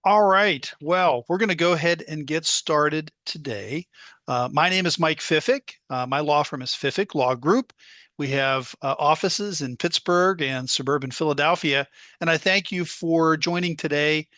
All right. Well, we're going to go ahead and get started today. My name is Mike Fiffick. My law firm is Fiffick Law Group. We have offices in Pittsburgh and suburban Philadelphia. And I thank you for joining today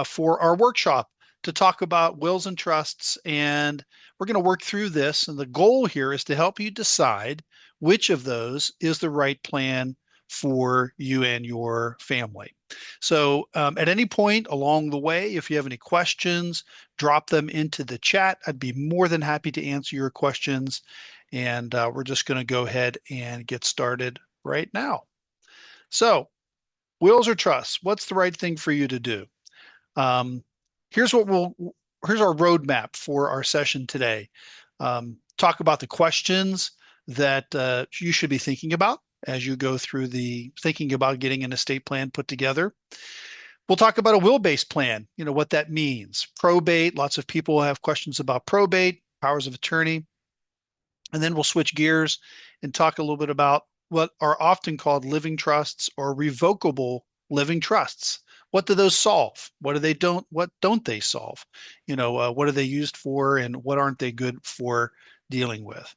for our workshop to talk about wills and trusts. And we're going to work through this. And the goal here is to help you decide which of those is the right plan for you and your family. So at any point along the way, if you have any questions, drop them into the chat. I'd be more than happy to answer your questions. And we're just going to go ahead and get started right now. So wills or trusts, what's the right thing for you to do? Um, here's what we'll here's our roadmap for our session today. Talk about the questions that you should be thinking about as you go through the thinking about getting an estate plan put together. We'll talk about a will-based plan, what that means. Probate, lots of people have questions about probate, powers of attorney. And then we'll switch gears and talk a little bit about what are often called living trusts or revocable living trusts. What do those solve? What don't they solve? What are they used for and what aren't they good for dealing with?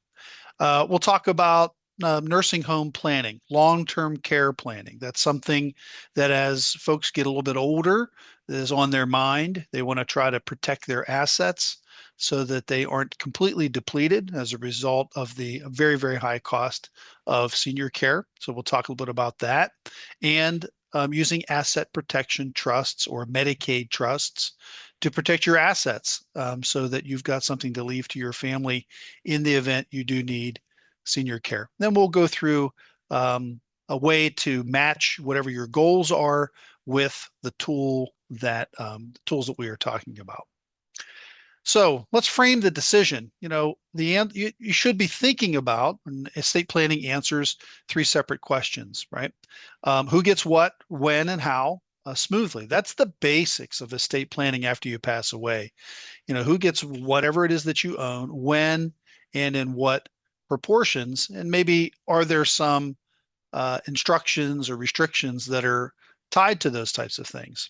We'll talk about nursing home planning, long-term care planning. That's something that as folks get a little bit older, is on their mind. They want to try to protect their assets so that they aren't completely depleted as a result of the very, very high cost of senior care. So we'll talk a little bit about that. And using asset protection trusts or Medicaid trusts to protect your assets so that you've got something to leave to your family in the event you do need senior care. Then we'll go through a way to match whatever your goals are with the tools that we are talking about. So let's frame the decision. You should be thinking about estate planning answers three separate questions, right? Who gets what, when, and how smoothly. That's the basics of estate planning after you pass away. Who gets whatever it is that you own, when, and in what proportions, and maybe are there some instructions or restrictions that are tied to those types of things.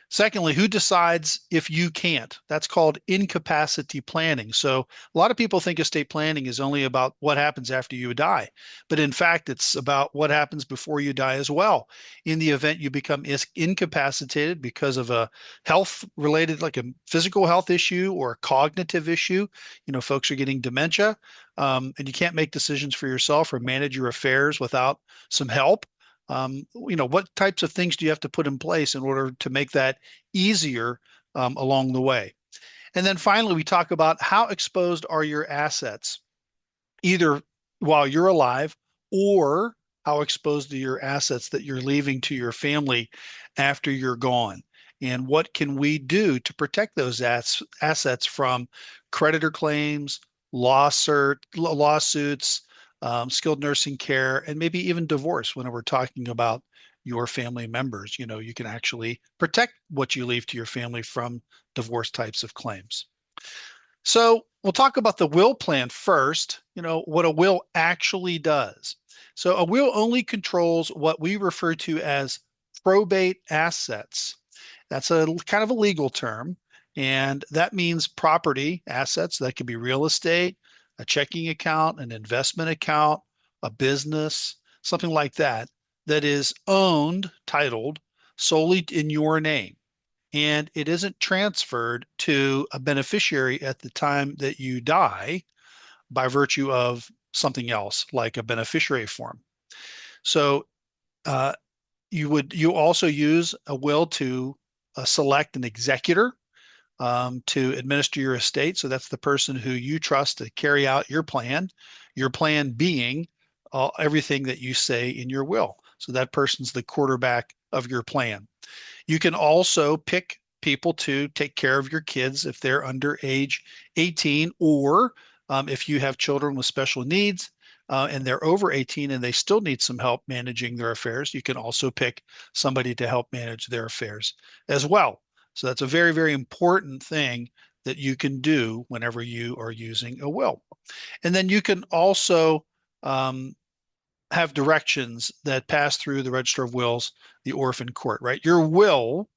Secondly, who decides if you can't? That's called incapacity planning. So a lot of people think estate planning is only about what happens after you die, but in fact, it's about what happens before you die as well. In the event you become incapacitated because of a health related, like a physical health issue or a cognitive issue, folks are getting dementia, and you can't make decisions for yourself or manage your affairs without some help. What types of things do you have to put in place in order to make that easier along the way? And then finally, we talk about how exposed are your assets, either while you're alive or how exposed are your assets that you're leaving to your family after you're gone. And what can we do to protect those assets from creditor claims, lawsuits, skilled nursing care, and maybe even divorce when we're talking about your family members. You can actually protect what you leave to your family from divorce types of claims. So we'll talk about the will plan first, what a will actually does. So a will only controls what we refer to as probate assets. That's a kind of a legal term, and that means property assets that could be real estate, a checking account, an investment account, a business, something like that, that is owned, titled solely in your name. And it isn't transferred to a beneficiary at the time that you die by virtue of something else, like a beneficiary form. So uh, you also use a will to select an executor to administer your estate. So that's the person who you trust to carry out your plan being everything that you say in your will. So that person's the quarterback of your plan. You can also pick people to take care of your kids if they're under age 18, or if you have children with special needs and they're over 18 and they still need some help managing their affairs, you can also pick somebody to help manage their affairs as well. So that's a very, very important thing that you can do whenever you are using a will. And then you can also have directions that pass through the Register of Wills, the orphan court, right? Your will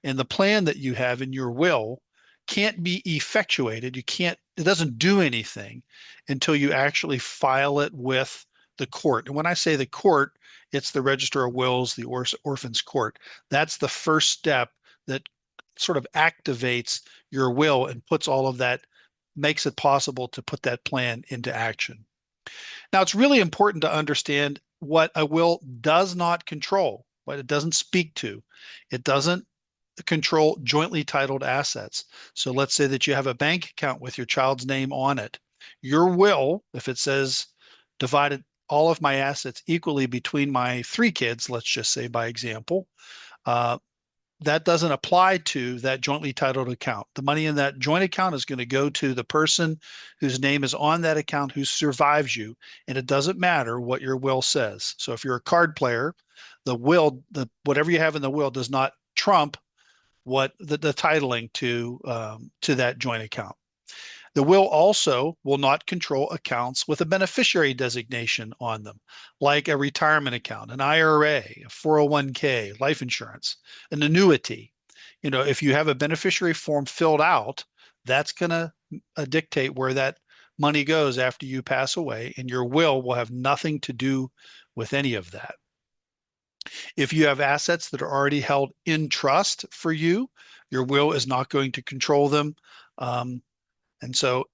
And the plan that you have in your will can't be effectuated. It doesn't do anything until you actually file it with the court. And when I say the court, it's the Register of Wills, the Orphans Court. That's the first step that sort of activates your will and puts all of that, makes it possible to put that plan into action. Now, it's really important to understand what a will does not control, what it doesn't speak to. It doesn't control jointly titled assets. So let's say that you have a bank account with your child's name on it. Your will, if it says divided all of my assets equally between my three kids, let's just say by example, uh, that doesn't apply to that jointly titled account. The money in that joint account is going to go to the person whose name is on that account who survives you, and it doesn't matter what your will says. So if you're a card player, whatever you have in the will does not trump what the titling to that joint account. The will also will not control accounts with a beneficiary designation on them, like a retirement account, an IRA, a 401k, life insurance, an annuity. If you have a beneficiary form filled out, that's going to dictate where that money goes after you pass away, and your will have nothing to do with any of that. If you have assets that are already held in trust for you, your will is not going to control them. And so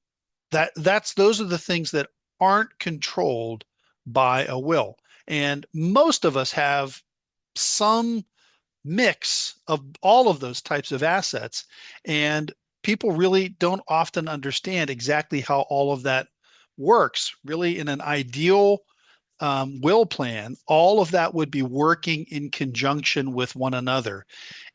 those are the things that aren't controlled by a will. And most of us have some mix of all of those types of assets. And people really don't often understand exactly how all of that works. Really, in an ideal will plan, all of that would be working in conjunction with one another.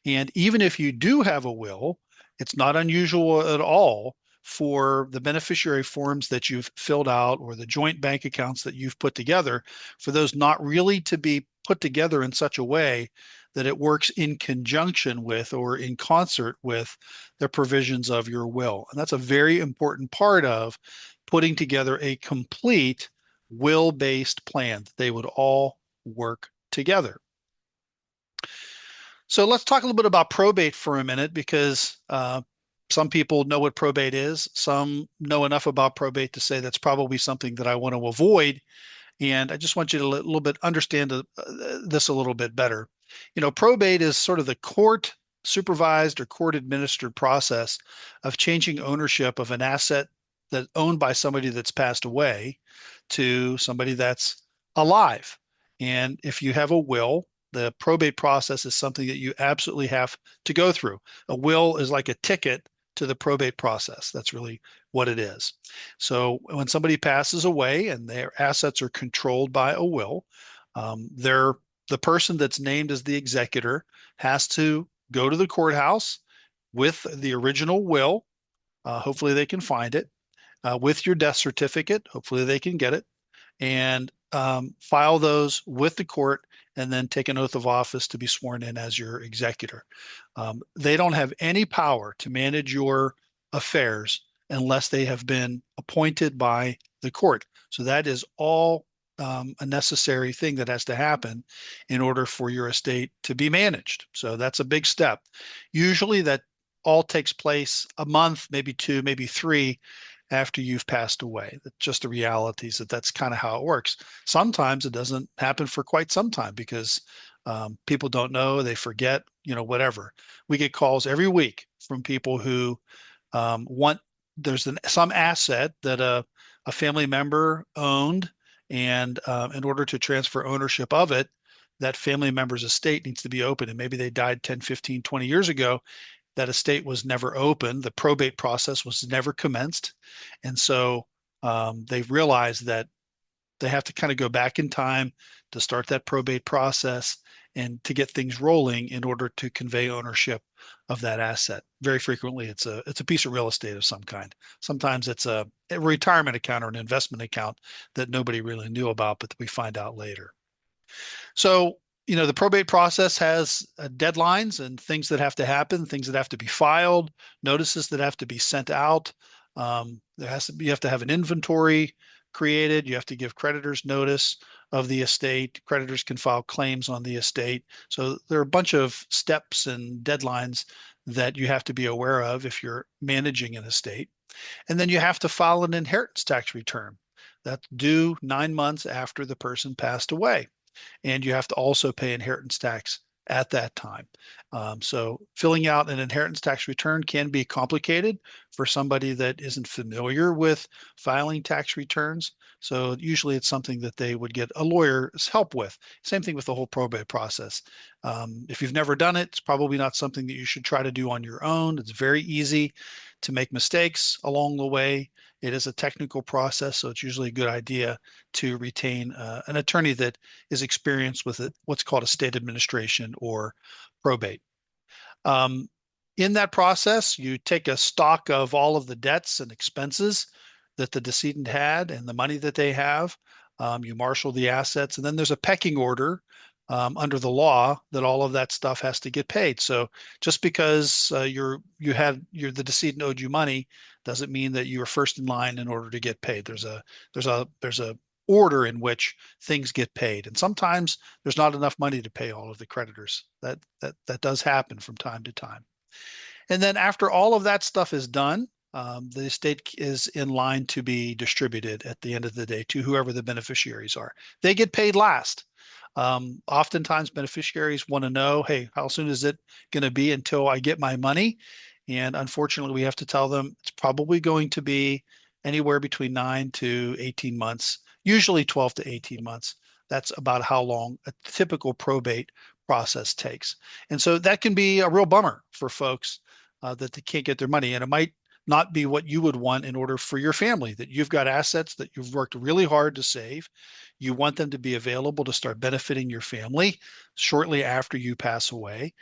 And even if you do have a will, it's not unusual at all for the beneficiary forms that you've filled out or the joint bank accounts that you've put together, for those not really to be put together in such a way that it works in conjunction with or in concert with the provisions of your will. And that's a very important part of putting together a complete will-based plan. They would all work together. So let's talk a little bit about probate for a minute, because some people know what probate is. Some know enough about probate to say that's probably something that I want to avoid. And I just want you to a little bit understand this a little bit better. Probate is sort of the court supervised or court administered process of changing ownership of an asset that's owned by somebody that's passed away to somebody that's alive. And if you have a will, the probate process is something that you absolutely have to go through. A will is like a ticket to the probate process. That's really what it is. So when somebody passes away and their assets are controlled by a will, the person that's named as the executor has to go to the courthouse with the original will. Hopefully they can find it. With your death certificate, hopefully they can get it, and file those with the court, and then take an oath of office to be sworn in as your executor. They don't have any power to manage your affairs unless they have been appointed by the court. So that is all a necessary thing that has to happen in order for your estate to be managed. So that's a big step. Usually that all takes place a month, maybe two, maybe three after you've passed away. That's just the realities that's kind of how it works. Sometimes it doesn't happen for quite some time because people don't know, they forget, whatever. We get calls every week from people who there's some asset that a family member owned, and in order to transfer ownership of it, that family member's estate needs to be open. And maybe they died 10, 15, 20 years ago. That estate was never opened. The probate process was never commenced. And so they've realized that they have to kind of go back in time to start that probate process and to get things rolling in order to convey ownership of that asset. Very frequently, it's a piece of real estate of some kind. Sometimes it's a retirement account or an investment account that nobody really knew about, but we find out later. So the probate process has deadlines and things that have to happen, things that have to be filed, notices that have to be sent out. You have to have an inventory created. You have to give creditors notice of the estate. Creditors can file claims on the estate. So there are a bunch of steps and deadlines that you have to be aware of if you're managing an estate. And then you have to file an inheritance tax return. That's due 9 months after the person passed away. And you have to also pay inheritance tax at that time. So filling out an inheritance tax return can be complicated for somebody that isn't familiar with filing tax returns. So usually it's something that they would get a lawyer's help with. Same thing with the whole probate process. If you've never done it, it's probably not something that you should try to do on your own. It's very easy to make mistakes along the way. It is a technical process, so it's usually a good idea to retain an attorney that is experienced with what's called estate administration or probate. Um, in that process, you take a stock of all of the debts and expenses that the decedent had and the money that they have. You marshal the assets, and then there's a pecking order under the law that all of that stuff has to get paid. So just because the decedent owed you money doesn't mean that you are first in line in order to get paid. There's a order in which things get paid, and sometimes there's not enough money to pay all of the creditors. That does happen from time to time. And then after all of that stuff is done, the estate is in line to be distributed at the end of the day to whoever the beneficiaries are. They get paid last. Oftentimes beneficiaries want to know, hey, how soon is it going to be until I get my money? And unfortunately, we have to tell them it's probably going to be anywhere between 9 to 18 months, usually 12 to 18 months. That's about how long a typical probate process takes. And so that can be a real bummer for folks that they can't get their money. And it might not be what you would want in order for your family, that you've got assets that you've worked really hard to save. You want them to be available to start benefiting your family shortly after you pass away.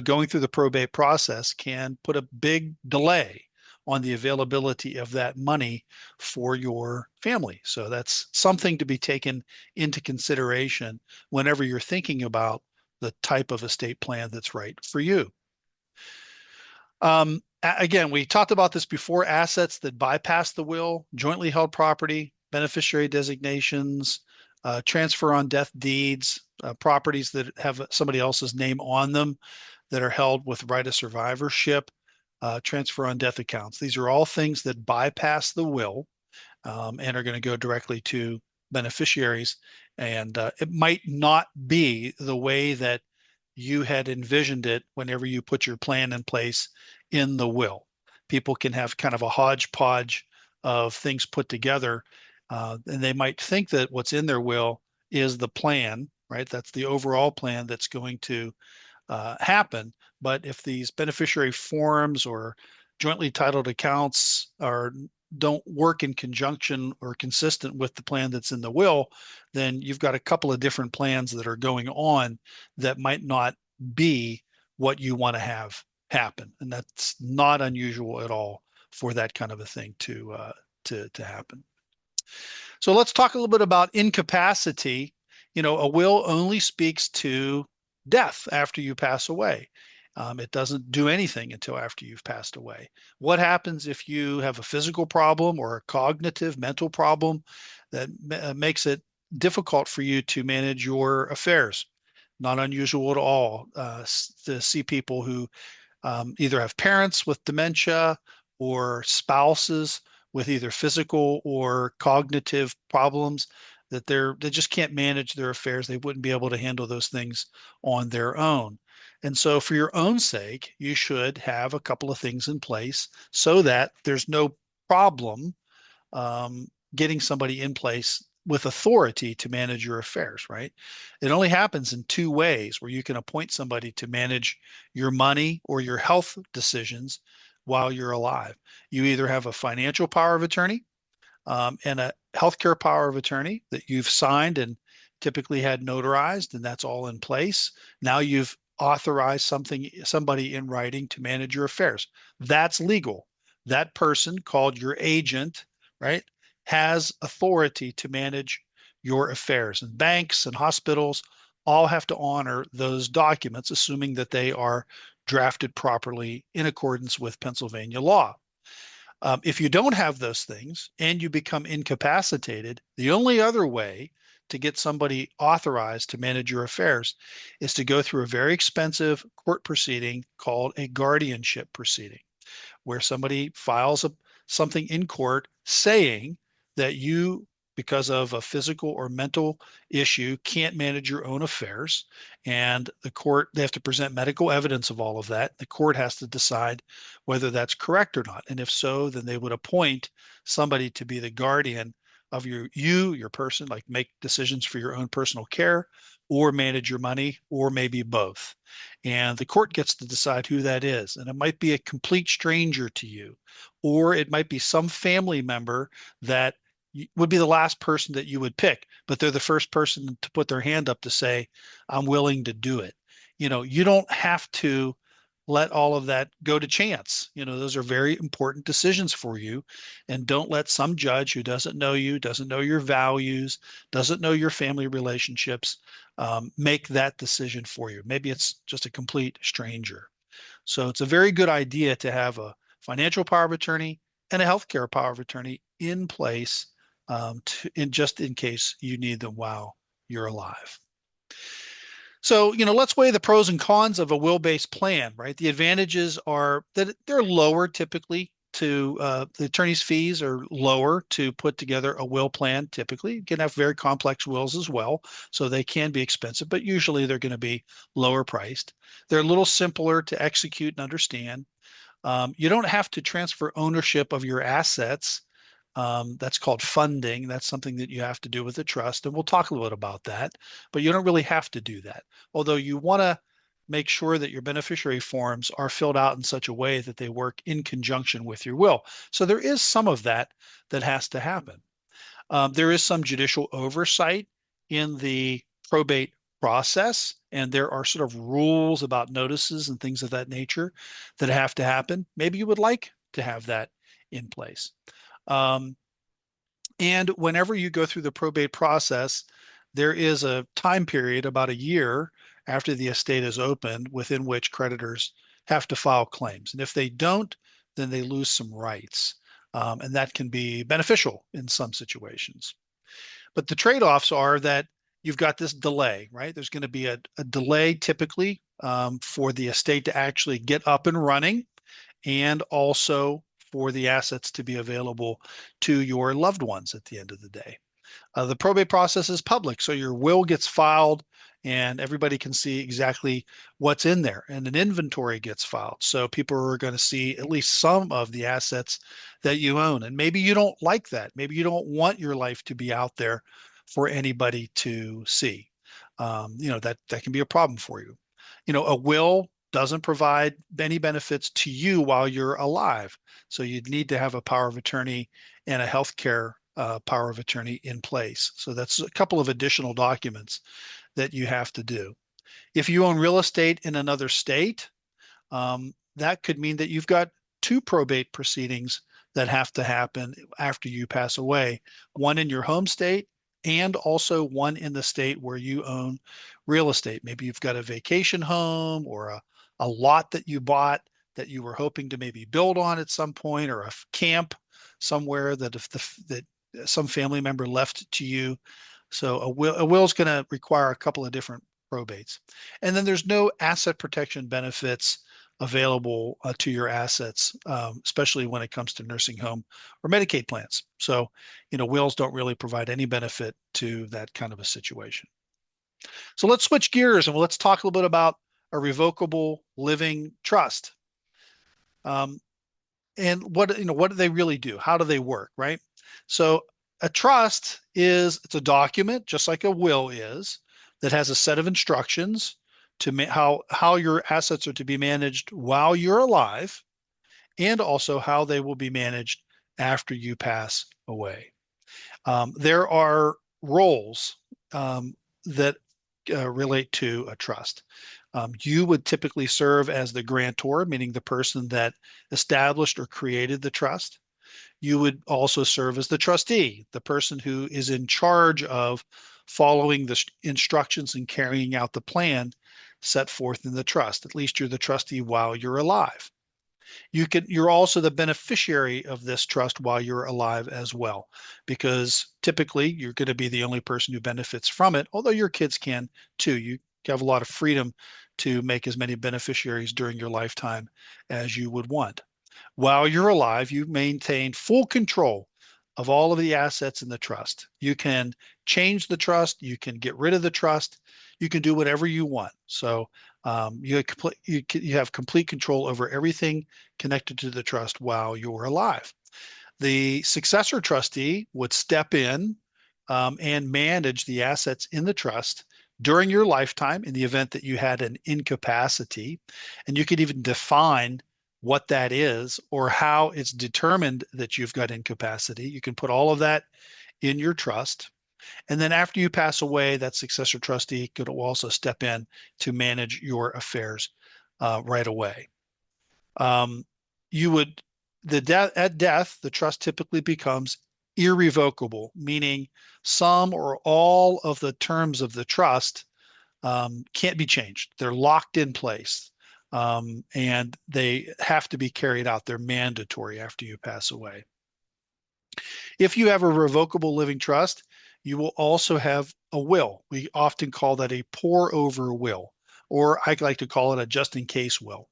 Going through the probate process can put a big delay on the availability of that money for your family. So that's something to be taken into consideration whenever you're thinking about the type of estate plan that's right for you. Again, we talked about this before: assets that bypass the will, jointly held property, beneficiary designations, transfer on death deeds, properties that have somebody else's name on them that are held with right of survivorship, transfer on death accounts. These are all things that bypass the will and are going to go directly to beneficiaries. And it might not be the way that you had envisioned it whenever you put your plan in place in the will. People can have kind of a hodgepodge of things put together, and they might think that what's in their will is the plan, right? That's the overall plan that's going to happen. But if these beneficiary forms or jointly titled accounts don't work in conjunction or consistent with the plan that's in the will, then you've got a couple of different plans that are going on that might not be what you want to have happen. And that's not unusual at all for that kind of a thing to happen. So let's talk a little bit about incapacity. A will only speaks to death after you pass away. It doesn't do anything until after you've passed away. What happens if you have a physical problem or a cognitive mental problem that makes it difficult for you to manage your affairs? Not unusual at all to see people who either have parents with dementia or spouses with either physical or cognitive problems that they just can't manage their affairs. They wouldn't be able to handle those things on their own. And so for your own sake, you should have a couple of things in place so that there's no problem getting somebody in place with authority to manage your affairs, right? It only happens in two ways: where you can appoint somebody to manage your money or your health decisions while you're alive. You either have a financial power of attorney and a healthcare power of attorney that you've signed and typically had notarized, and that's all in place. Now you've authorized somebody in writing to manage your affairs. That's legal. That person, called your agent, right, has authority to manage your affairs. And banks and hospitals all have to honor those documents, assuming that they are drafted properly in accordance with Pennsylvania law. If you don't have those things and you become incapacitated, the only other way to get somebody authorized to manage your affairs is to go through a very expensive court proceeding called a guardianship proceeding, where somebody files something in court saying that you, because of a physical or mental issue, can't manage your own affairs. And the court, they have to present medical evidence of all of that. The court has to decide whether that's correct or not. And if so, then they would appoint somebody to be the guardian of your person, like make decisions for your own personal care or manage your money, or maybe both. And the court gets to decide who that is. And it might be a complete stranger to you, or it might be some family member that would be the last person that you would pick, but they're the first person to put their hand up to say, I'm willing to do it. You don't have to let all of that go to chance. Those are very important decisions for you. And don't let some judge who doesn't know you, doesn't know your values, doesn't know your family relationships, make that decision for you. Maybe it's just a complete stranger. So it's a very good idea to have a financial power of attorney and a healthcare power of attorney in place, just in case you need them while you're alive. So, let's weigh the pros and cons of a will-based plan, right? The advantages are that they're lower typically to the attorney's fees are lower to put together a will plan. Typically, you can have very complex wills as well, so they can be expensive, but usually they're going to be lower priced. They're a little simpler to execute and understand. You don't have to transfer ownership of your assets. That's called funding. That's something that you have to do with the trust. And we'll talk a little bit about that, but you don't really have to do that. Although you want to make sure that your beneficiary forms are filled out in such a way that they work in conjunction with your will. So there is some of that that has to happen. There is some judicial oversight in the probate process, and there are sort of rules about notices and things of that nature that have to happen. Maybe you would like to have that in place. Um, and whenever you go through the probate process, there is a time period, about a year after the estate is opened, within which creditors have to file claims. And if they don't, then they lose some rights. And that can be beneficial in some situations. But the trade-offs are that you've got this delay, right? There's going to be a delay typically for the estate to actually get up and running, and also for the assets to be available to your loved ones at the end of the day. The probate process is public, so your will gets filed and everybody can see exactly what's in there. And an inventory gets filed, so people are going to see at least some of the assets that you own. And maybe you don't like that. Maybe you don't want your life to be out there for anybody to see. That can be a problem for you. A will doesn't provide any benefits to you while you're alive. So you'd need to have a power of attorney and a healthcare power of attorney in place. So that's a couple of additional documents that you have to do. If you own real estate in another state, that could mean that you've got two probate proceedings that have to happen after you pass away, one in your home state and also one in the state where you own real estate. Maybe you've got a vacation home or a lot that you bought that you were hoping to maybe build on at some point, or a camp somewhere that that some family member left to you. So a will is going to require a couple of different probates. And then there's no asset protection benefits available to your assets, especially when it comes to nursing home or Medicaid plans. So, wills don't really provide any benefit to that kind of a situation. So let's switch gears and let's talk a little bit about a revocable living trust. And what do they really do? How do they work, right? So a trust it's a document, just like a will is, that has a set of instructions to how your assets are to be managed while you're alive, and also how they will be managed after you pass away. There are roles that relate to a trust. You would typically serve as the grantor, meaning the person that established or created the trust. You would also serve as the trustee, the person who is in charge of following the instructions and carrying out the plan set forth in the trust. At least you're the trustee while you're alive. You're also the beneficiary of this trust while you're alive as well, because typically you're going to be the only person who benefits from it, although your kids can too. You have a lot of freedom to make as many beneficiaries during your lifetime as you would want. While you're alive, you maintain full control of all of the assets in the trust. You can change the trust, you can get rid of the trust, you can do whatever you want. So you have complete control over everything connected to the trust while you're alive. The successor trustee would step in and manage the assets in the trust during your lifetime in the event that you had an incapacity. And you could even define what that is or how it's determined that you've got incapacity. You can put all of that in your trust. And then after you pass away, that successor trustee could also step in to manage your affairs right away. Um, you would at death, the trust typically becomes irrevocable, meaning some or all of the terms of the trust can't be changed. They're locked in place, and they have to be carried out. They're mandatory after you pass away. If you have a revocable living trust, you will also have a will. We often call that a pour over will, or I like to call it a just in case will.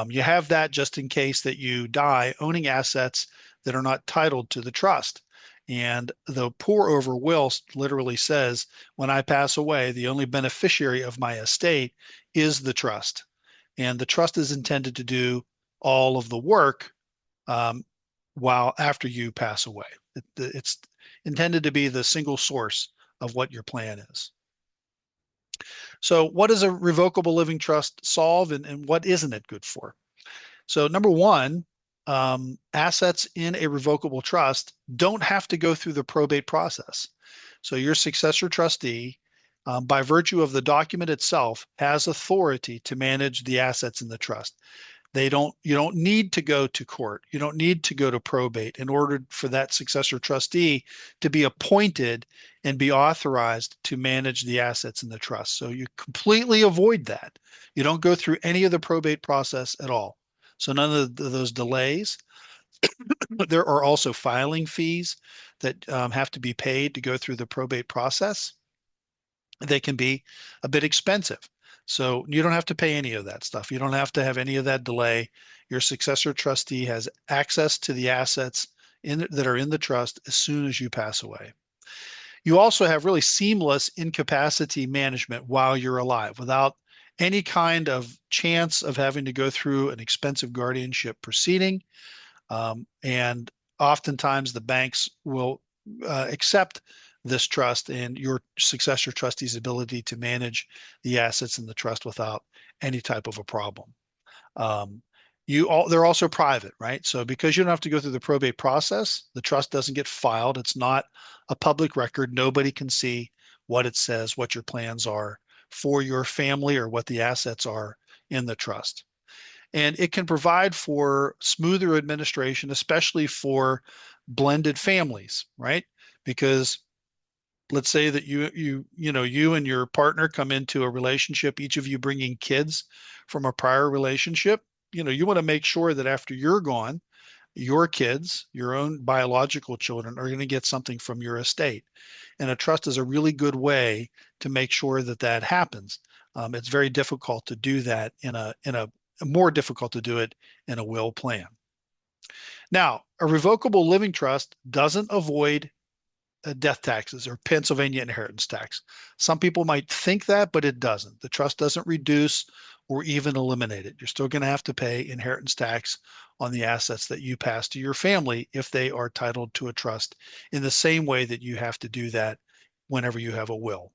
You have that just in case that you die owning assets that are not titled to the trust. And the pour over will literally says, when I pass away, the only beneficiary of my estate is the trust. And the trust is intended to do all of the work um, while after you pass away. It's intended to be the single source of what your plan is. So, what does a revocable living trust solve, and what isn't it good for? So, number one, assets in a revocable trust don't have to go through the probate process. So, your successor trustee, by virtue of the document itself, has authority to manage the assets in the trust. You don't need to go to court. You don't need to go to probate in order for that successor trustee to be appointed and be authorized to manage the assets in the trust. So you completely avoid that. You don't go through any of the probate process at all. So none of those delays. There are also filing fees that have to be paid to go through the probate process. They can be a bit expensive. So you don't have to pay any of that stuff. You don't have to have any of that delay. Your successor trustee has access to the assets that are in the trust as soon as you pass away. You also have really seamless incapacity management while you're alive without any kind of chance of having to go through an expensive guardianship proceeding. And oftentimes the banks will accept this trust and your successor trustee's ability to manage the assets in the trust without any type of a problem. Um, they're also private, right? So because you don't have to go through the probate process, the trust doesn't get filed. It's not a public record. Nobody can see what it says, what your plans are for your family or what the assets are in the trust. And it can provide for smoother administration, especially for blended families, right? Because let's say that you and your partner come into a relationship, each of you bringing kids from a prior relationship. You want to make sure that after you're gone, your kids, your own biological children, are going to get something from your estate. And a trust is a really good way to make sure that that happens. It's very difficult to do that in a more difficult to do it in a will plan. Now, a revocable living trust doesn't avoid death taxes or Pennsylvania inheritance tax. Some people might think that, but it doesn't. The trust doesn't reduce or even eliminate it. You're still going to have to pay inheritance tax on the assets that you pass to your family if they are titled to a trust in the same way that you have to do that whenever you have a will.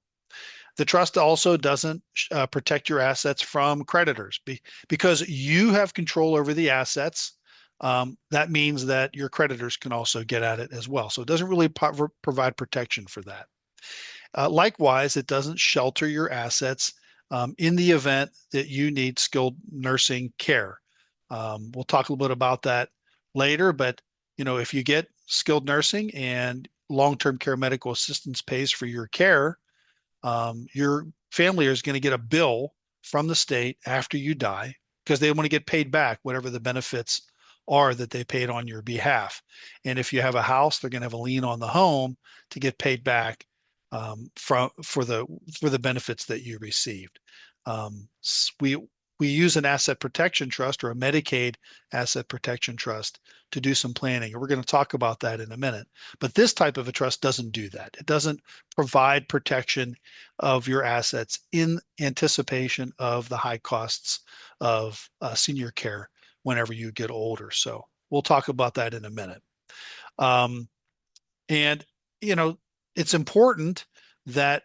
The trust also doesn't protect your assets from creditors because you have control over the assets. That means that your creditors can also get at it as well. So it doesn't really provide protection for that. Likewise, it doesn't shelter your assets in the event that you need skilled nursing care. We'll talk a little bit about that later, but if you get skilled nursing and long-term care medical assistance pays for your care, your family is going to get a bill from the state after you die because they want to get paid back whatever the benefits are that they paid on your behalf. And if you have a house, they're going to have a lien on the home to get paid back for the benefits that you received. We use an asset protection trust or a Medicaid asset protection trust to do some planning. And we're going to talk about that in a minute. But this type of a trust doesn't do that. It doesn't provide protection of your assets in anticipation of the high costs of senior care whenever you get older. So we'll talk about that in a minute. Um, and, you know, it's important that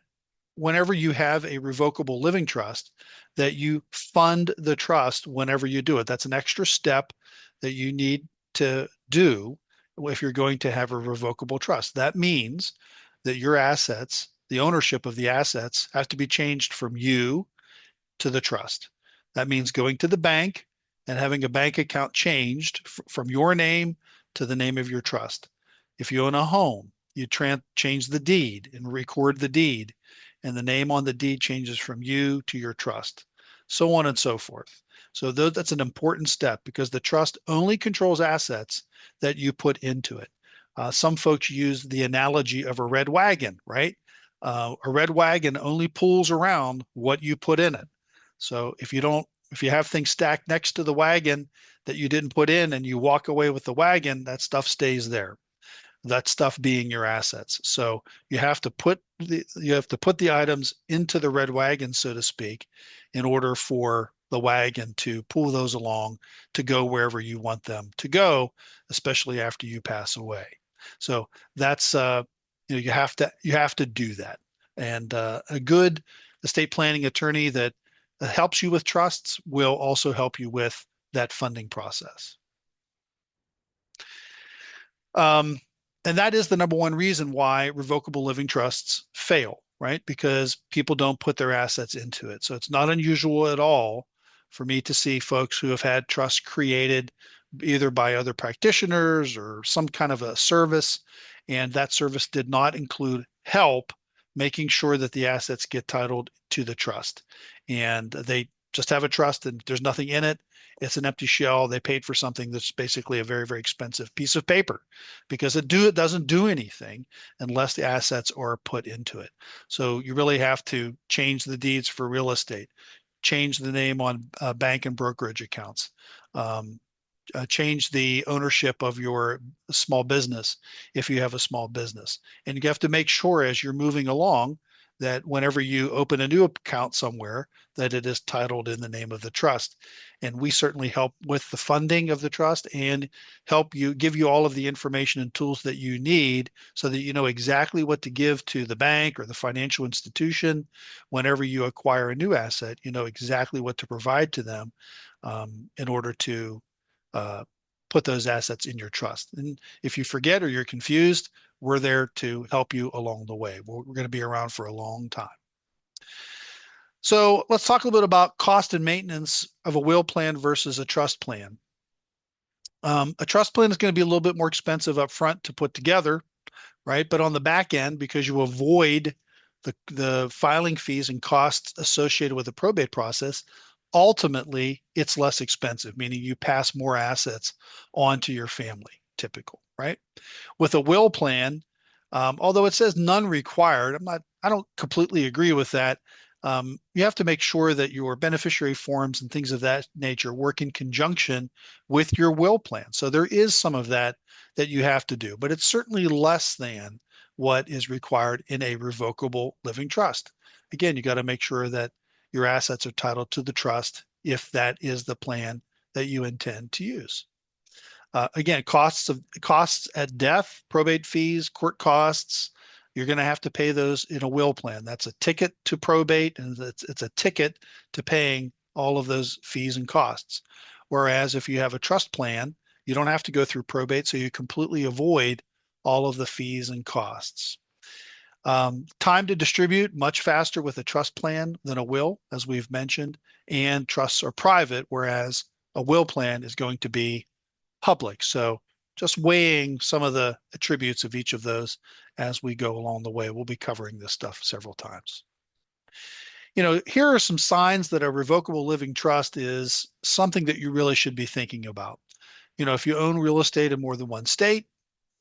whenever you have a revocable living trust, that you fund the trust whenever you do it. That's an extra step that you need to do if you're going to have a revocable trust. That means that your assets, the ownership of the assets, have to be changed from you to the trust. That means going to the bank and having a bank account changed from your name to the name of your trust. If you own a home, you change the deed and record the deed, and the name on the deed changes from you to your trust, so on and so forth. So that's an important step because the trust only controls assets that you put into it. Some folks use the analogy of a red wagon, right? A red wagon only pulls around what you put in it. So if you have things stacked next to the wagon that you didn't put in and you walk away with the wagon, that stuff stays there. That stuff being your assets. So you have to put the items into the red wagon, so to speak, in order for the wagon to pull those along to go wherever you want them to go, especially after you pass away. So that's you have to do that. And a good estate planning attorney that helps you with trusts will also help you with that funding process. Um, and that is the number one reason why revocable living trusts fail, right? Because people don't put their assets into it. So it's not unusual at all for me to see folks who have had trusts created either by other practitioners or some kind of a service, and that service did not include help making sure that the assets get titled to the trust. And they just have a trust and there's nothing in it. It's an empty shell. They paid for something that's basically a very, very expensive piece of paper because it doesn't do anything unless the assets are put into it. So you really have to change the deeds for real estate, change the name on bank and brokerage accounts, change the ownership of your small business if you have a small business. And you have to make sure as you're moving along that whenever you open a new account somewhere, that it is titled in the name of the trust. And we certainly help with the funding of the trust and give you all of the information and tools that you need so that you know exactly what to give to the bank or the financial institution. Whenever you acquire a new asset, you know exactly what to provide to them in order to put those assets in your trust. And if you forget or you're confused, we're there to help you along the way. We're going to be around for a long time. So let's talk a little bit about cost and maintenance of a will plan versus a trust plan. A trust plan is going to be a little bit more expensive up front to put together, right? But on the back end, because you avoid the filing fees and costs associated with the probate process, ultimately it's less expensive, meaning you pass more assets on to your family, typical, right? With a will plan, although it says none required, I don't completely agree with that. You have to make sure that your beneficiary forms and things of that nature work in conjunction with your will plan. So there is some of that you have to do, but it's certainly less than what is required in a revocable living trust. Again, you got to make sure that your assets are titled to the trust if that is the plan that you intend to use. Again, costs at death, probate fees, court costs, you're going to have to pay those in a will plan. That's a ticket to probate, and it's a ticket to paying all of those fees and costs. Whereas if you have a trust plan, you don't have to go through probate, so you completely avoid all of the fees and costs. Time to distribute much faster with a trust plan than a will, as we've mentioned, and trusts are private, whereas a will plan is going to be public. So just weighing some of the attributes of each of those as we go along the way. We'll be covering this stuff several times. Here are some signs that a revocable living trust is something that you really should be thinking about. If you own real estate in more than one state,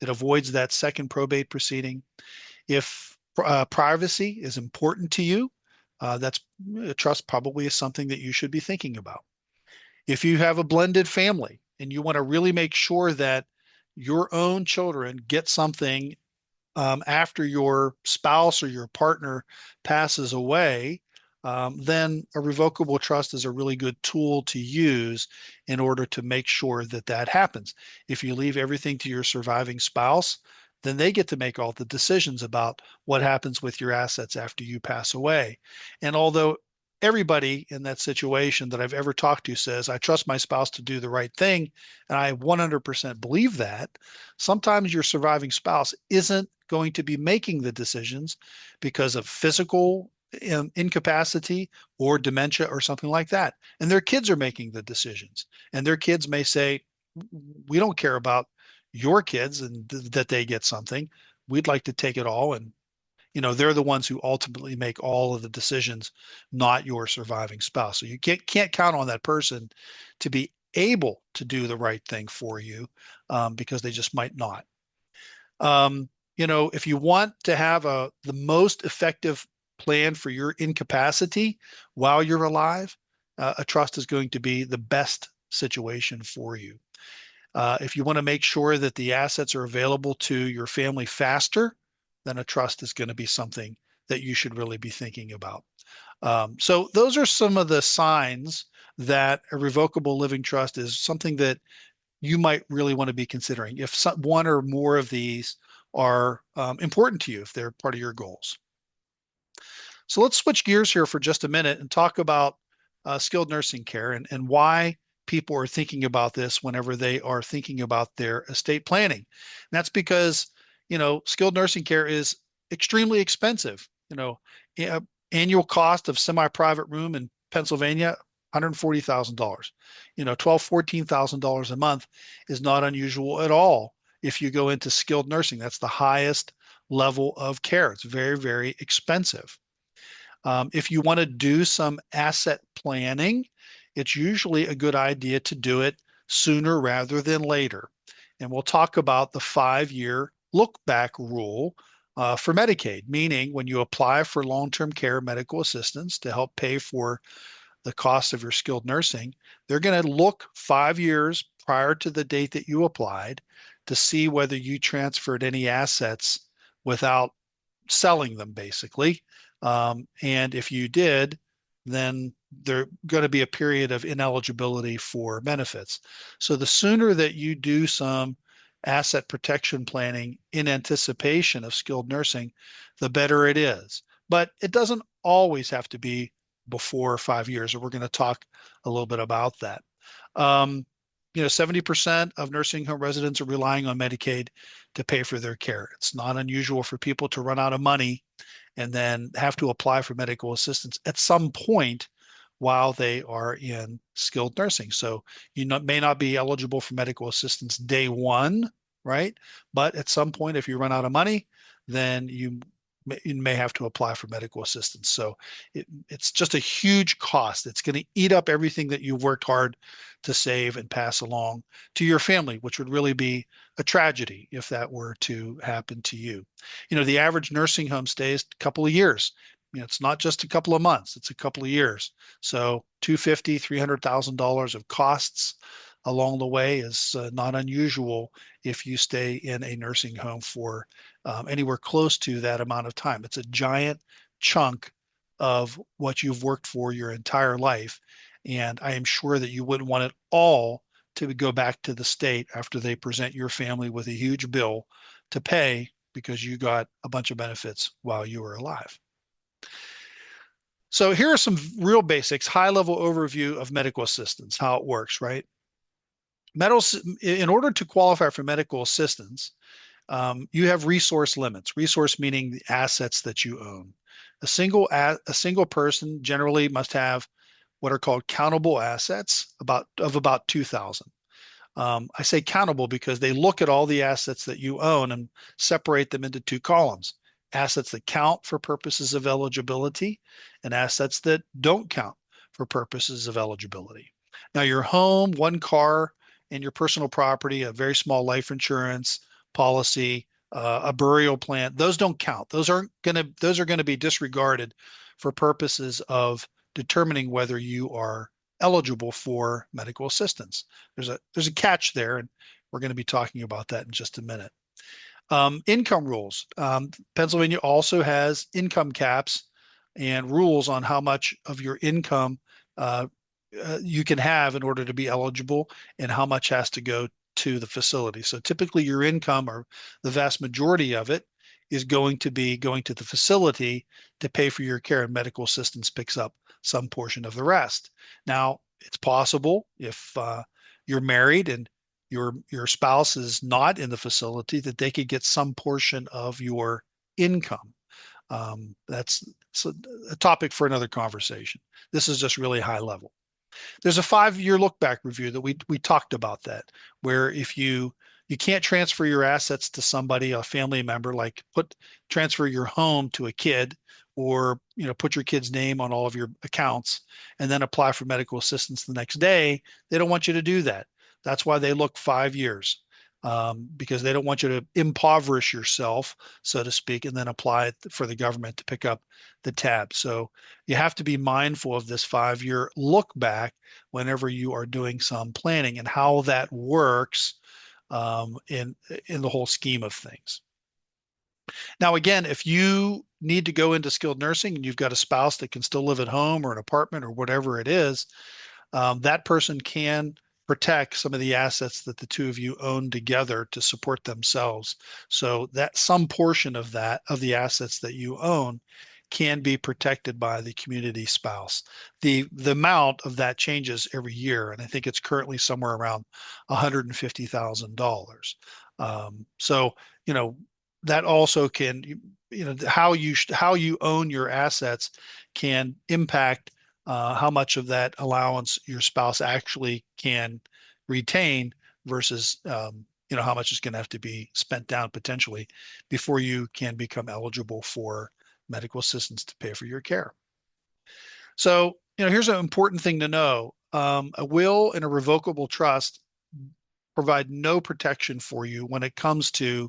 it avoids that second probate proceeding. If privacy is important to you, that's a trust probably is something that you should be thinking about. If you have a blended family and you want to really make sure that your own children get something after your spouse or your partner passes away, then a revocable trust is a really good tool to use in order to make sure that that happens. If you leave everything to your surviving spouse, then they get to make all the decisions about what happens with your assets after you pass away. And although everybody in that situation that I've ever talked to says, I trust my spouse to do the right thing, and I 100% believe that, sometimes your surviving spouse isn't going to be making the decisions because of physical incapacity or dementia or something like that. And their kids are making the decisions. And their kids may say, we don't care about your kids and that they get something. We'd like to take it all. And, they're the ones who ultimately make all of the decisions, not your surviving spouse. So you can't count on that person to be able to do the right thing for you because they just might not. If you want to have the most effective plan for your incapacity while you're alive, a trust is going to be the best situation for you. If you want to make sure that the assets are available to your family faster, then a trust is going to be something that you should really be thinking about. So those are some of the signs that a revocable living trust is something that you might really want to be considering if one or more of these are important to you, if they're part of your goals. So let's switch gears here for just a minute and talk about skilled nursing care and why people are thinking about this whenever they are thinking about their estate planning. And that's because, skilled nursing care is extremely expensive. Annual cost of semi-private room in Pennsylvania, $140,000. $14,000 a month is not unusual at all if you go into skilled nursing. That's the highest level of care. It's very, very expensive. If you want to do some asset planning, it's usually a good idea to do it sooner rather than later. And we'll talk about the 5-year look back rule for Medicaid, meaning when you apply for long-term care medical assistance to help pay for the cost of your skilled nursing, they're going to look 5 years prior to the date that you applied to see whether you transferred any assets without selling them, basically. And if you did, then there's going to be a period of ineligibility for benefits. So the sooner that you do some asset protection planning in anticipation of skilled nursing, the better it is. But it doesn't always have to be before 5 years, and we're going to talk a little bit about that. 70% of nursing home residents are relying on Medicaid to pay for their care. It's not unusual for people to run out of money and then have to apply for medical assistance at some point while they are in skilled nursing. So you may not be eligible for medical assistance day one, right? But at some point, if you run out of money, then you may have to apply for medical assistance. So it's just a huge cost. It's going to eat up everything that you've worked hard to save and pass along to your family, which would really be a tragedy if that were to happen to you. The average nursing home stays a couple of years. It's not just a couple of months, it's a couple of years. So $250,000, $300,000 of costs along the way is not unusual if you stay in a nursing home for anywhere close to that amount of time. It's a giant chunk of what you've worked for your entire life. And I am sure that you wouldn't want it all to go back to the state after they present your family with a huge bill to pay because you got a bunch of benefits while you were alive. So here are some real basics, high-level overview of medical assistance, how it works, right? In order to qualify for medical assistance, you have resource limits. Resource meaning the assets that you own. A single person generally must have what are called countable assets of about 2,000. I say countable because they look at all the assets that you own and separate them into two columns. assets that count for purposes of eligibility, and assets that don't count for purposes of eligibility. Now, your home, one car, and your personal property, a very small life insurance policy, a burial plan, those don't count. Those are going to be disregarded for purposes of determining whether you are eligible for medical assistance. There's a catch there, and we're going to be talking about that in just a minute. Income rules. Pennsylvania also has income caps and rules on how much of your income uh, you can have in order to be eligible and how much has to go to the facility. So typically your income, or the vast majority of it, is going to be going to the facility to pay for your care, and medical assistance picks up some portion of the rest. Now, it's possible if you're married and your spouse is not in the facility, that they could get some portion of your income. That's a topic for another conversation. This is just really high level. There's a 5-year look back review that we talked about that, where if you can't transfer your assets to somebody, a family member, like transfer your home to a kid, or put your kid's name on all of your accounts and then apply for medical assistance the next day. They don't want you to do that. That's why they look 5 years, because they don't want you to impoverish yourself, so to speak, and then apply it for the government to pick up the tab. So you have to be mindful of this 5-year look back whenever you are doing some planning, and how that works in the whole scheme of things. Now, again, if you need to go into skilled nursing and you've got a spouse that can still live at home or an apartment or whatever it is, that person can protect some of the assets that the two of you own together to support themselves. So that some portion of the assets that you own can be protected by the community spouse. The amount of that changes every year, and I think it's currently somewhere around $150,000. So that also can, how you own your assets can impact how much of that allowance your spouse actually can retain versus how much is going to have to be spent down potentially before you can become eligible for medical assistance to pay for your care. So here's an important thing to know. A will and a revocable trust provide no protection for you when it comes to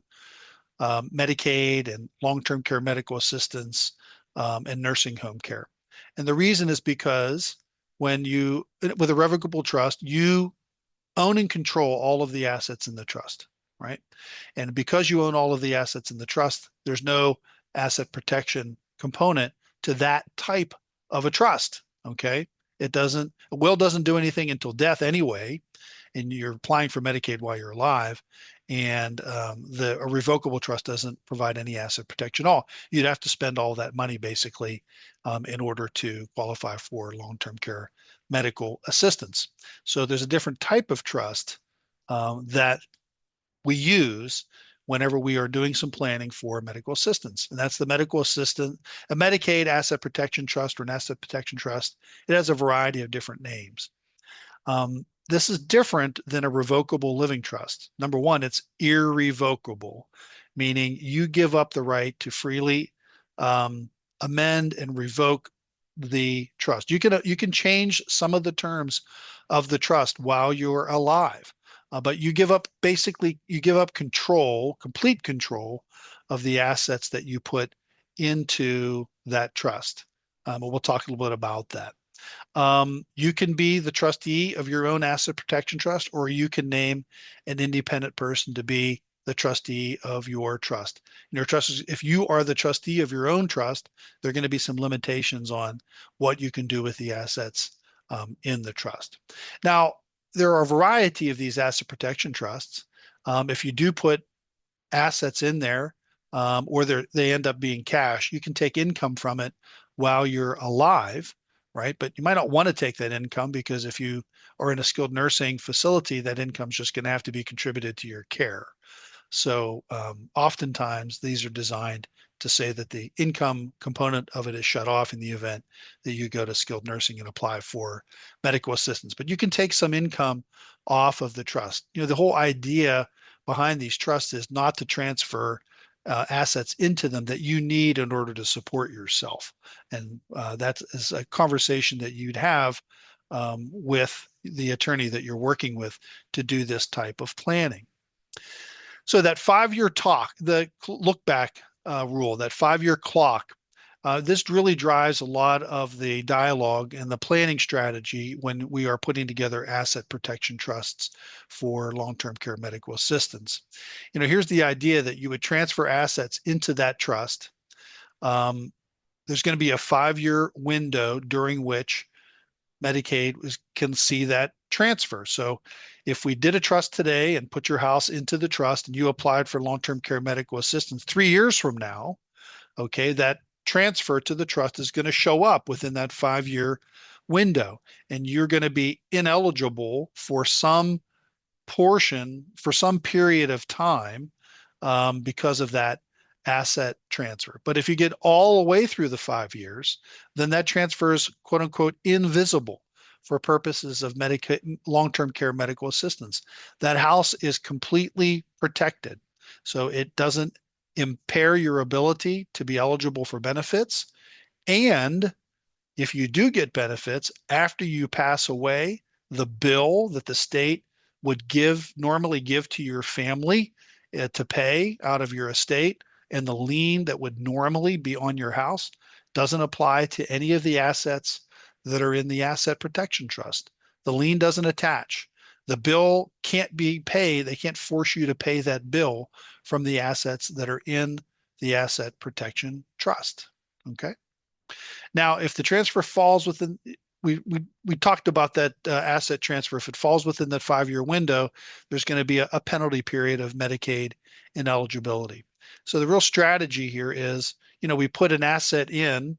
Medicaid and long-term care medical assistance, and nursing home care. And the reason is because with a revocable trust, you own and control all of the assets in the trust, right? And because you own all of the assets in the trust, there's no asset protection component to that type of a trust, okay? A will doesn't do anything until death anyway, and you're applying for Medicaid while you're alive. And a revocable trust doesn't provide any asset protection at all. You'd have to spend all that money basically in order to qualify for long-term care medical assistance. So there's a different type of trust that we use whenever we are doing some planning for medical assistance. And that's the medical assistant, a Medicaid asset protection trust, or an asset protection trust. It has a variety of different names. This is different than a revocable living trust. Number one, it's irrevocable, meaning you give up the right to freely amend and revoke the trust. You can change some of the terms of the trust while you're alive, but you give up control, complete control of the assets that you put into that trust. And we'll talk a little bit about that. You can be the trustee of your own asset protection trust, or you can name an independent person to be the trustee of your trust. If you are the trustee of your own trust, there are going to be some limitations on what you can do with the assets in the trust. Now, there are a variety of these asset protection trusts. If you do put assets in there, or they end up being cash, you can take income from it while you're alive, right? But you might not want to take that income, because if you are in a skilled nursing facility, that income is just going to have to be contributed to your care. So oftentimes these are designed to say that the income component of it is shut off in the event that you go to skilled nursing and apply for medical assistance. But you can take some income off of the trust. The whole idea behind these trusts is not to transfer assets into them that you need in order to support yourself. And that is a conversation that you'd have with the attorney that you're working with to do this type of planning. So that 5-year talk, the look back rule, that 5-year clock, this really drives a lot of the dialogue and the planning strategy when we are putting together asset protection trusts for long-term care medical assistance. Here's the idea that you would transfer assets into that trust. There's going to be a 5-year window during which Medicaid can see that transfer. So if we did a trust today and put your house into the trust and you applied for long-term care medical assistance 3 years from now, okay, that transfer to the trust is going to show up within that 5-year window, and you're going to be ineligible for some portion for some period of time because of that asset transfer. But if you get all the way through the 5 years, then that transfer is quote unquote invisible for purposes of long-term care medical assistance. That house is completely protected. So it doesn't impair your ability to be eligible for benefits. And if you do get benefits after you pass away, the bill that the state would normally give to your family to pay out of your estate and the lien that would normally be on your house doesn't apply to any of the assets that are in the asset protection trust. The lien doesn't attach. The bill can't be paid. They can't force you to pay that bill from the assets that are in the asset protection trust. Okay. Now, if the transfer falls within, we talked about that asset transfer. If it falls within that 5-year window, there's going to be a penalty period of Medicaid ineligibility. So the real strategy here is, we put an asset in,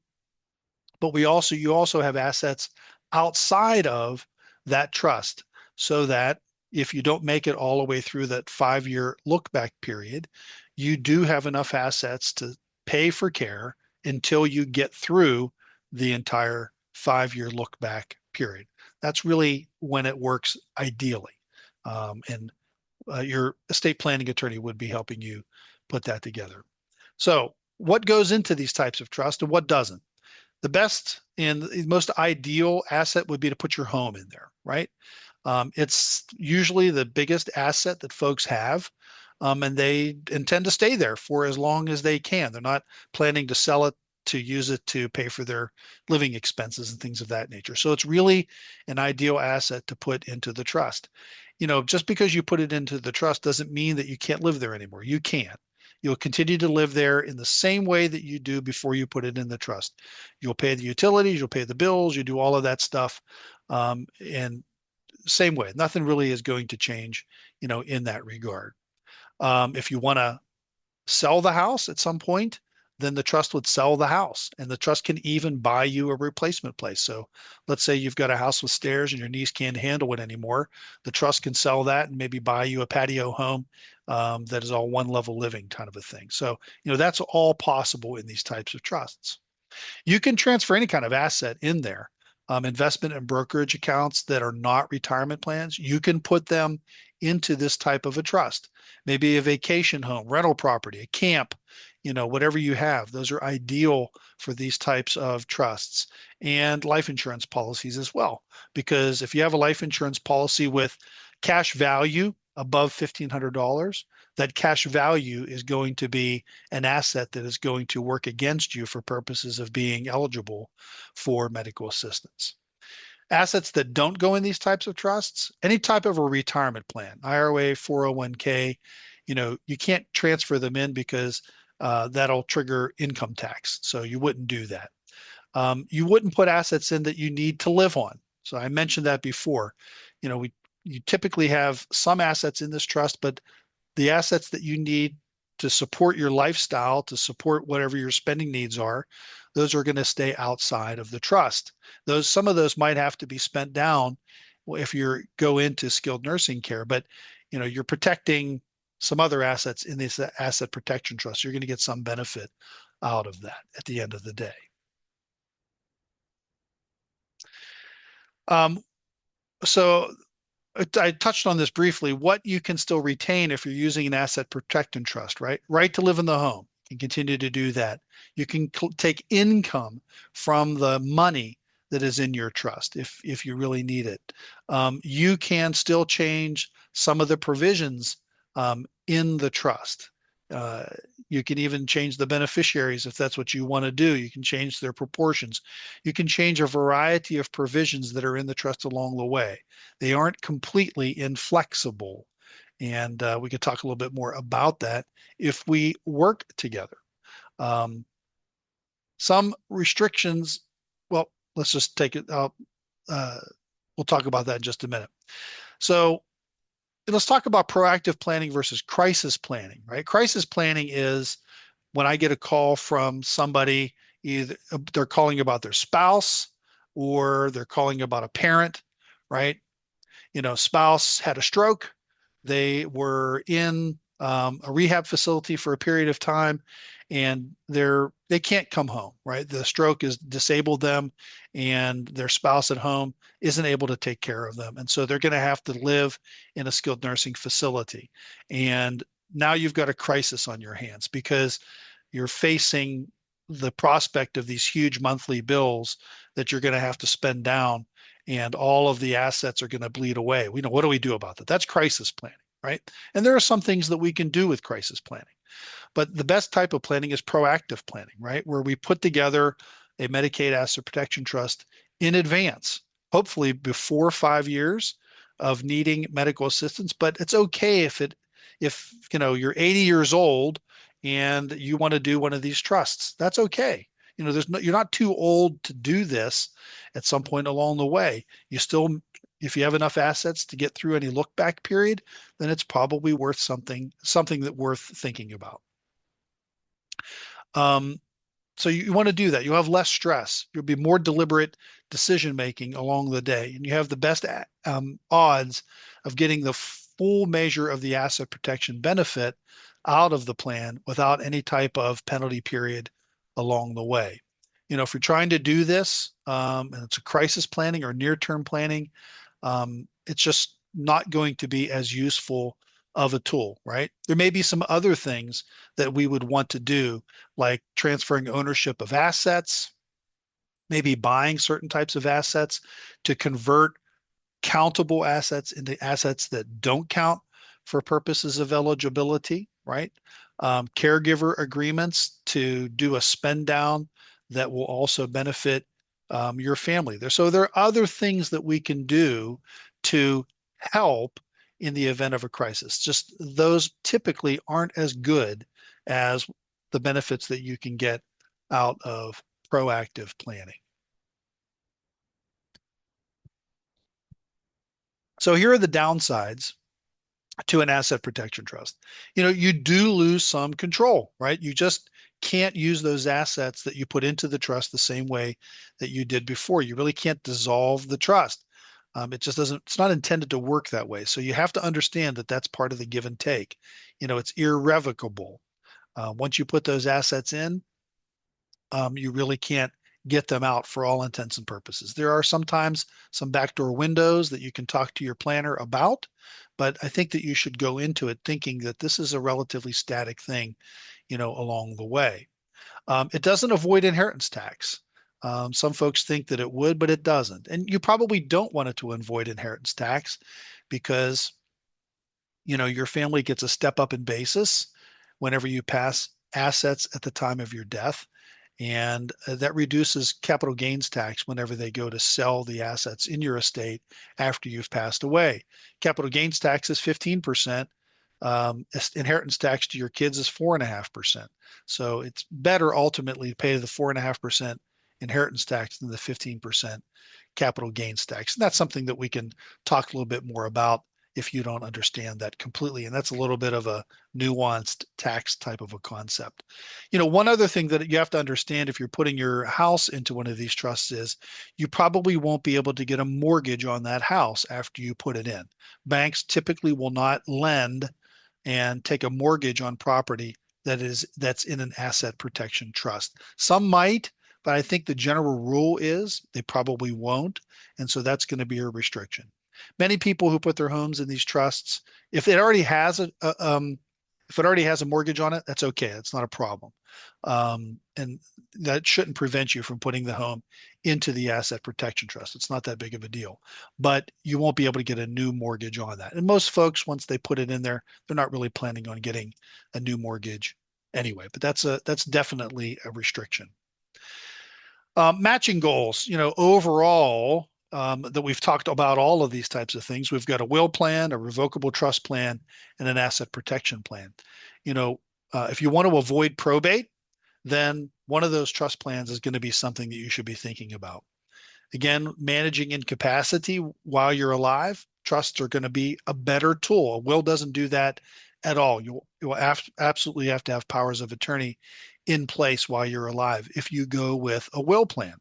but you also have assets outside of that trust, so that if you don't make it all the way through that 5-year look back period, you do have enough assets to pay for care until you get through the entire 5-year look back period. That's really when it works ideally. And your estate planning attorney would be helping you put that together. So what goes into these types of trust and what doesn't? The best and the most ideal asset would be to put your home in there, right? It's usually the biggest asset that folks have, and they intend to stay there for as long as they can. They're not planning to sell it to use it to pay for their living expenses and things of that nature. So it's really an ideal asset to put into the trust. Just because you put it into the trust doesn't mean that you can't live there anymore. You can. You'll continue to live there in the same way that you do before you put it in the trust. You'll pay the utilities, you'll pay the bills, you do all of that stuff. And same way, nothing really is going to change, in that regard. If you want to sell the house at some point, then the trust would sell the house, and the trust can even buy you a replacement place. So let's say you've got a house with stairs and your niece can't handle it anymore. The trust can sell that and maybe buy you a patio home that is all one level living kind of a thing. So, that's all possible in these types of trusts. You can transfer any kind of asset in there. Investment and brokerage accounts that are not retirement plans, you can put them into this type of a trust. Maybe a vacation home, rental property, a camp, whatever you have. Those are ideal for these types of trusts, and life insurance policies as well. Because if you have a life insurance policy with cash value above $1,500, that cash value is going to be an asset that is going to work against you for purposes of being eligible for medical assistance. Assets that don't go in these types of trusts, any type of a retirement plan, IRA, 401k, you can't transfer them in because that'll trigger income tax. So you wouldn't do that. You wouldn't put assets in that you need to live on. So I mentioned that before. You typically have some assets in this trust, but the assets that you need to support your lifestyle, to support whatever your spending needs are, those are going to stay outside of the trust. Some of those might have to be spent down if you go into skilled nursing care, but you're protecting some other assets in this asset protection trust. You're going to get some benefit out of that at the end of the day. So I touched on this briefly, what you can still retain if you're using an asset protection trust, right? Right to live in the home. You can continue to do that. You can take income from the money that is in your trust if you really need it. You can still change some of the provisions in the trust. Uh, you can even change the beneficiaries if that's what you want to do. You can change their proportions. You can change a variety of provisions that are in the trust along the way. They aren't completely inflexible. And we could talk a little bit more about that if we work together. Um, some restrictions, well, let's just take it out. Uh, we'll talk about that in just a minute. So let's talk about proactive planning versus crisis planning, right? Crisis planning is when I get a call from somebody, either they're calling about their spouse or they're calling about a parent, right? Spouse had a stroke. They were in a rehab facility for a period of time, and they can't come home, right? The stroke has disabled them, and their spouse at home isn't able to take care of them, and so they're going to have to live in a skilled nursing facility. And now you've got a crisis on your hands because you're facing the prospect of these huge monthly bills that you're going to have to spend down, and all of the assets are going to bleed away. We know, what do we do about that? That's crisis planning, right? And there are some things that we can do with crisis planning. But the best type of planning is proactive planning, right? Where we put together a Medicaid asset protection trust in advance, hopefully before 5 years of needing medical assistance. But it's okay if you're 80 years old and you want to do one of these trusts. That's okay. You're not too old to do this at some point along the way. You still, if you have enough assets to get through any look back period, then it's probably worth something that worth thinking about. Um, so you want to do that. You'll have less stress. You'll be more deliberate decision making along the day, and you have the best odds of getting the full measure of the asset protection benefit out of the plan without any type of penalty period along the way. If you're trying to do this, and it's a crisis planning or near-term planning, it's just not going to be as useful of a tool, right? There may be some other things that we would want to do, like transferring ownership of assets, maybe buying certain types of assets to convert countable assets into assets that don't count for purposes of eligibility, right? Caregiver agreements to do a spend down that will also benefit your family there. So there are other things that we can do to help in the event of a crisis. Just those typically aren't as good as the benefits that you can get out of proactive planning. So here are the downsides to an asset protection trust. You do lose some control, right? You just can't use those assets that you put into the trust the same way that you did before. You really can't dissolve the trust. It just doesn't, it's not intended to work that way. So you have to understand that that's part of the give and take. It's irrevocable. Once you put those assets in, you really can't get them out for all intents and purposes. There are sometimes some backdoor windows that you can talk to your planner about, but I think that you should go into it thinking that this is a relatively static thing, along the way. It doesn't avoid inheritance tax. Some folks think that it would, but it doesn't. And you probably don't want it to avoid inheritance tax because, your family gets a step up in basis whenever you pass assets at the time of your death. And that reduces capital gains tax whenever they go to sell the assets in your estate after you've passed away. Capital gains tax is 15%. Inheritance tax to your kids is 4.5%. So it's better ultimately to pay the 4.5% inheritance tax than the 15% capital gains tax. And that's something that we can talk a little bit more about if you don't understand that completely. And that's a little bit of a nuanced tax type of a concept. One other thing that you have to understand if you're putting your house into one of these trusts is you probably won't be able to get a mortgage on that house after you put it in. Banks typically will not lend and take a mortgage on property that's in an asset protection trust. Some might, but I think the general rule is they probably won't. And so that's going to be a restriction. Many people who put their homes in these trusts, if it already has if it already has a mortgage on it, that's okay. That's not a problem. And that shouldn't prevent you from putting the home into the asset protection trust. It's not that big of a deal, but you won't be able to get a new mortgage on that. And most folks, once they put it in there, they're not really planning on getting a new mortgage anyway, but that's definitely a restriction. Matching goals, overall, that we've talked about all of these types of things. We've got a will plan, a revocable trust plan, and an asset protection plan. If you want to avoid probate, then one of those trust plans is going to be something that you should be thinking about. Again, managing incapacity while you're alive, trusts are going to be a better tool. A will doesn't do that at all. You will absolutely have to have powers of attorney in place while you're alive if you go with a will plan.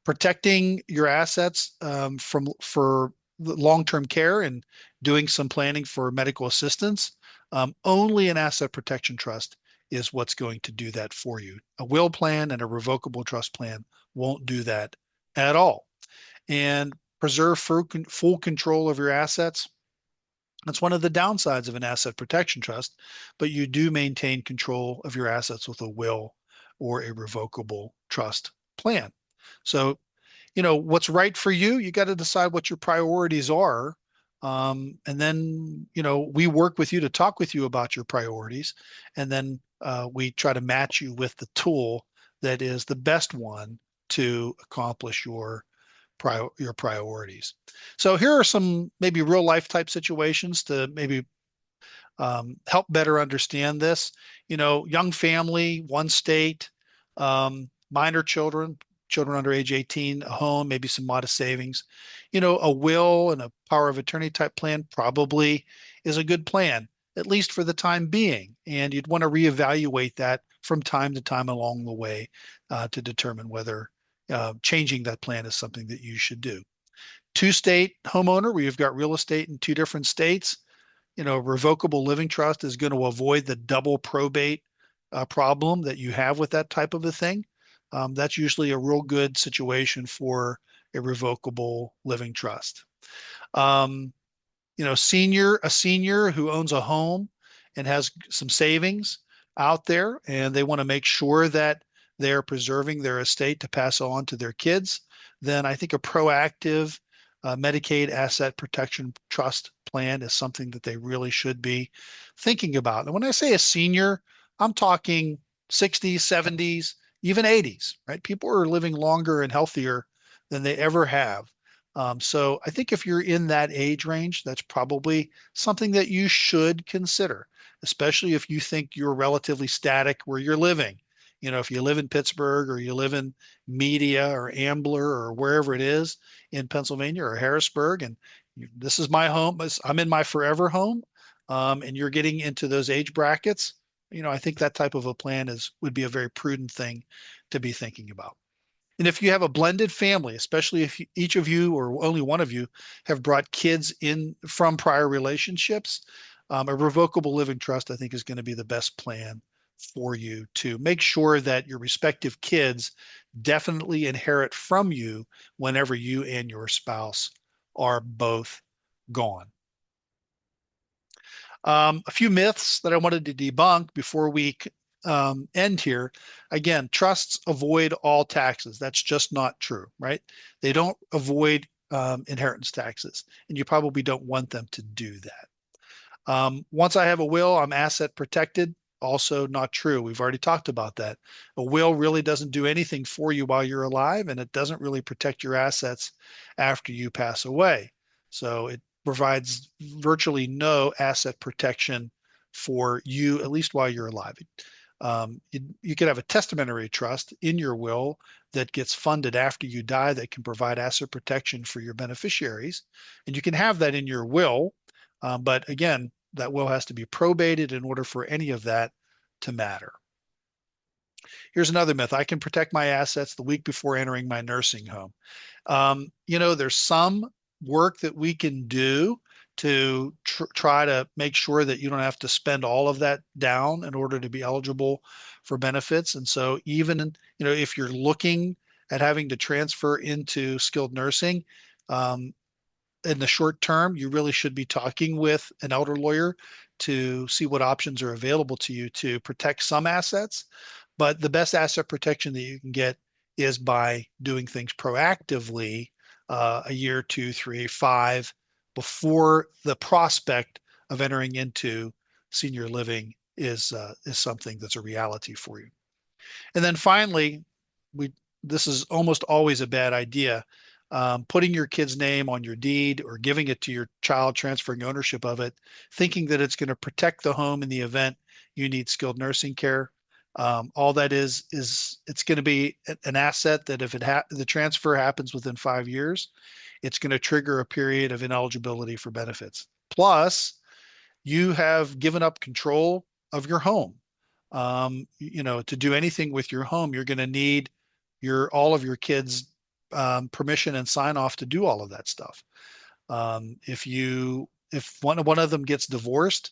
Protecting your assets for long-term care and doing some planning for medical assistance, only an asset protection trust is what's going to do that for you. A will plan and a revocable trust plan won't do that at all. And preserve full control of your assets. That's one of the downsides of an asset protection trust, but you do maintain control of your assets with a will or a revocable trust plan. So, what's right for you, you got to decide what your priorities are. And then, we work with you to talk with you about your priorities. And then we try to match you with the tool that is the best one to accomplish your priorities. So here are some maybe real life type situations to maybe help better understand this. Young family, one state, minor children, children under age 18, a home, maybe some modest savings. A will and a power of attorney type plan probably is a good plan, at least for the time being. And you'd want to reevaluate that from time to time along the way to determine whether changing that plan is something that you should do. Two-state homeowner, where you've got real estate in two different states, revocable living trust is going to avoid the double probate problem that you have with that type of a thing. That's usually a real good situation for a revocable living trust. A senior who owns a home and has some savings out there, and they want to make sure that they're preserving their estate to pass on to their kids, then I think a proactive Medicaid asset protection trust plan is something that they really should be thinking about. And when I say a senior, I'm talking 60s, 70s, even 80s, right? People are living longer and healthier than they ever have. So I think if you're in that age range, that's probably something that you should consider, especially if you think you're relatively static where you're living. If you live in Pittsburgh or you live in Media or Ambler or wherever it is in Pennsylvania or Harrisburg, and this is my home, I'm in my forever home, and you're getting into those age brackets, I think that type of a plan would be a very prudent thing to be thinking about. And if you have a blended family, especially if each of you or only one of you have brought kids in from prior relationships, a revocable living trust, I think, is going to be the best plan for you to make sure that your respective kids definitely inherit from you whenever you and your spouse are both gone. A few myths that I wanted to debunk before we end here. Again, trusts avoid all taxes. That's just not true, right? They don't avoid inheritance taxes, and you probably don't want them to do that. Once I have a will, I'm asset protected. Also not true. We've already talked about that. A will really doesn't do anything for you while you're alive, and it doesn't really protect your assets after you pass away. So it provides virtually no asset protection for you, at least while you're alive. You could have a testamentary trust in your will that gets funded after you die that can provide asset protection for your beneficiaries. And you can have that in your will. But again, that will has to be probated in order for any of that to matter. Here's another myth. I can protect my assets the week before entering my nursing home. There's some work that we can do to try to make sure that you don't have to spend all of that down in order to be eligible for benefits. And so even, if you're looking at having to transfer into skilled nursing, in the short term, you really should be talking with an elder lawyer to see what options are available to you to protect some assets. But the best asset protection that you can get is by doing things proactively, a year, two, three, five, before the prospect of entering into senior living is something that's a reality for you. And then finally, we this is almost always a bad idea. Putting your kid's name on your deed or giving it to your child, transferring ownership of it, thinking that it's going to protect the home in the event you need skilled nursing care. All that is it's going to be an asset that if the transfer happens within 5 years, it's going to trigger a period of ineligibility for benefits. Plus, you have given up control of your home. To do anything with your home, you're going to need your all of your kids' permission and sign off to do all of that stuff. If one of them gets divorced,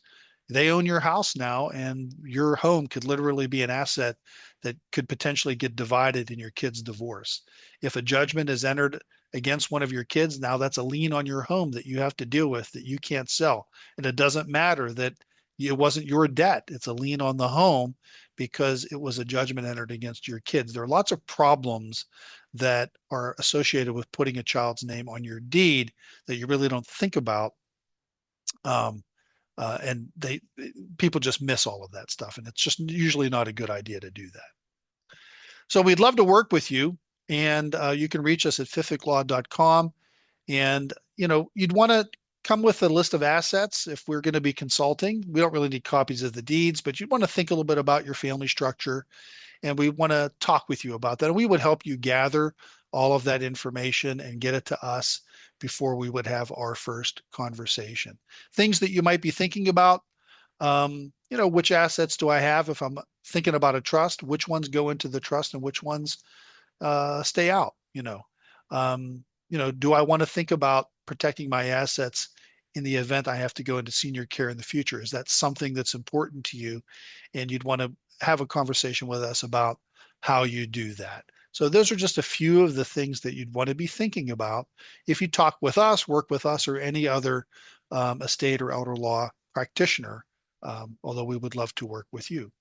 they own your house now, and your home could literally be an asset that could potentially get divided in your kid's divorce. If a judgment is entered against one of your kids, now that's a lien on your home that you have to deal with that you can't sell. And it doesn't matter that it wasn't your debt. It's a lien on the home because it was a judgment entered against your kids. There are lots of problems that are associated with putting a child's name on your deed that you really don't think about. Um, and people just miss all of that stuff, and it's just usually not a good idea to do that. So we'd love to work with you, and you can reach us at fificlaw.com. And you'd want to come with a list of assets if we're going to be consulting. We don't really need copies of the deeds, but you'd want to think a little bit about your family structure, and we want to talk with you about that. And we would help you gather all of that information and get it to us before we would have our first conversation. Things that you might be thinking about, which assets do I have if I'm thinking about a trust? Which ones go into the trust and which ones stay out? Do I want to think about protecting my assets in the event I have to go into senior care in the future? Is that something that's important to you? And you'd want to have a conversation with us about how you do that. So those are just a few of the things that you'd want to be thinking about if you talk with us, work with us, or any other estate or elder law practitioner, although we would love to work with you.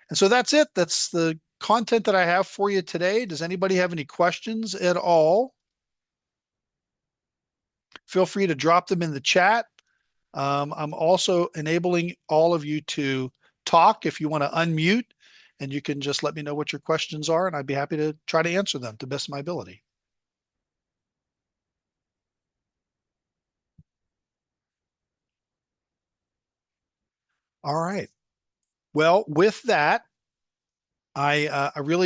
And so that's it. That's the content that I have for you today. Does anybody have any questions at all? Feel free to drop them in the chat. I'm also enabling all of you to talk if you want to unmute, and you can just let me know what your questions are, and I'd be happy to try to answer them to the best of my ability. All right. Well, with that, I really